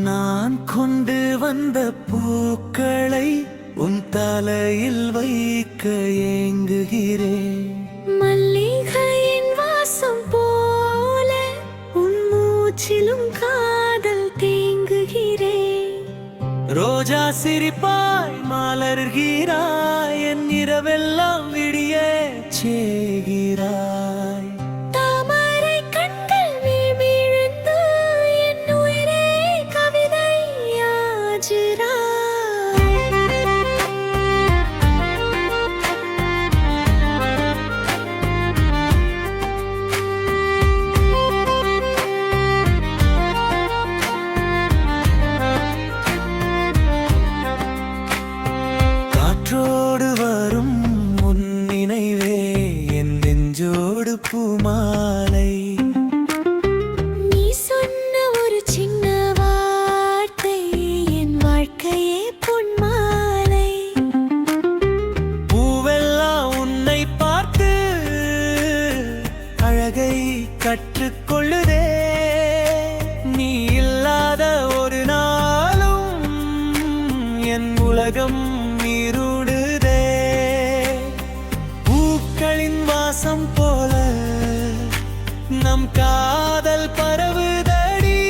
நான் கொண்டு வந்த பூக்களை உன் தலையில் வைக்க ஏங்குகிறேன். மல்லிகையின் வாசம் போல உன் மூச்சிலும் காதல் தேங்குகிறேன். ரோஜா சிரிப்பாய் மலர்கிறாய், என் இரவெல்லாம் விடிய செய்கிறாய். தாமரை கண்கள் விழிந்து என் உயிரே கவிதையாகிறாய். காற்றோடு வரும் உன் நினைவே என் நெஞ்சோடு பூமாலை. நீ சொன்ன ஒரு சின்ன வார்த்தை என் வாழ்க்கையே பொன்மாலை. பூவெல்லாம் உன்னை பார்த்து அழகை கற்றுக்கொள்ளுதே. நீ இல்லாத ஒரு நாளும் என் உலகம் இருடுதே. பூக்களின் வாசம் போல நம் காதல் பரவுதடி.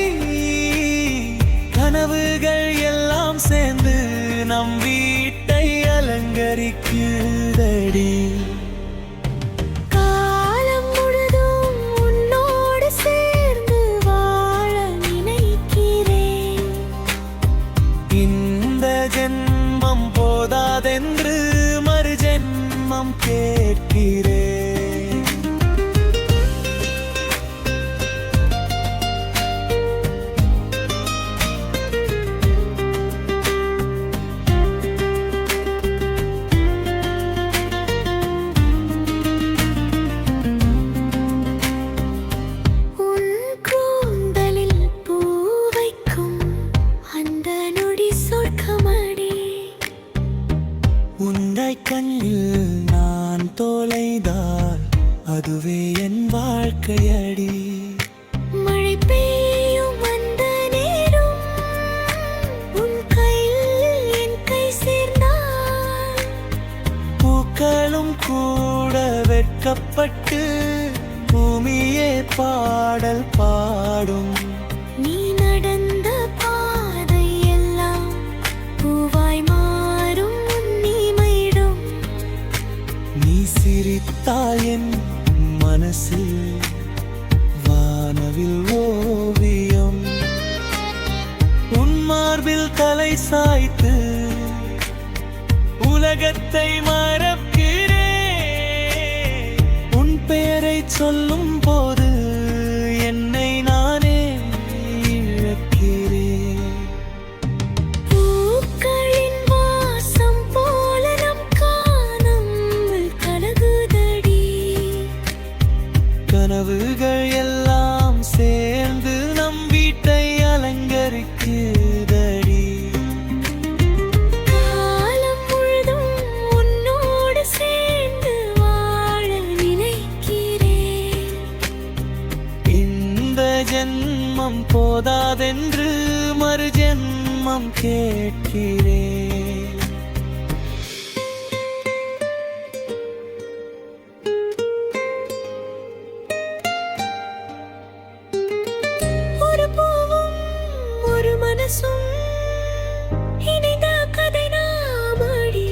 கனவுகள் எல்லாம் சேர்ந்து நம் வீட்டை அலங்கரிக்குதடி. காலம் முழுதும் உன்னோடு சேர்ந்து வாழ நினைக்கிறேன். இந்த ஜென்மம் போதாதென்று மறு ஜென்மம் கேட்கிறேன். உன் கூந்தலில் பூ வைக்கும் அந்த நொடி சொர்க்கமடி. உன்னை கண்ணில் நான் தொலைந்தால் அதுவே என் வாழ்க்கையடி. மழை பெய்யும் அந்த நேரம் உன் கையில் என் கை சேர்ந்தால் பூக்களும் கூட வெட்கப்பட்டு பூமியே பாடல் பாடும். நீ நடந்த பாதை எல்லாம் பூவாய் மாறும் உன்னிமையிடும். நீ சிரித்தால் என் மனசு வானவில் ஓவியம். உன் மார்பில் தலை சாய்த்து உலகத்தை மறக்கிறேன். உன் பெயரை சொல்லும் போது என்னை நானே இழக்கிறேன். பூக்களின் வாசம் போல நம் காணாமல் கலகுதடி. கனவுகள் எல்லாம் சேர்ந்து நம் வீட்டை அலங்கரிக்குதடி. காலம் முழுதும் உன்னோடு சேர்ந்து வாழ நினைக்கிறேன். இந்த ஜென்மம் போதாதென்று மறு ஜென்மம் கேட்கிறேன். ஒரு பூவும் ஒரு மனசும் இணைந்த கதை நாமடி.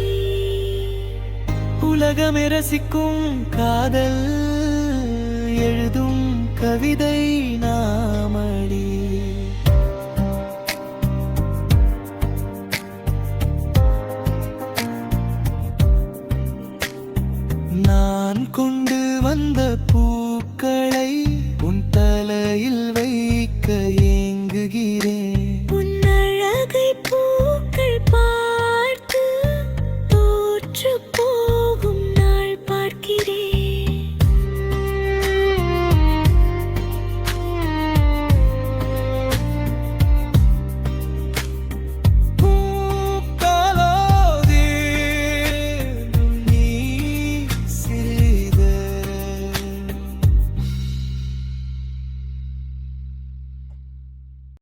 உலகமே ரசிக்கும் காதல் எழுதும் கவிதை நாமடி. நான் கொண்டு வந்த பூ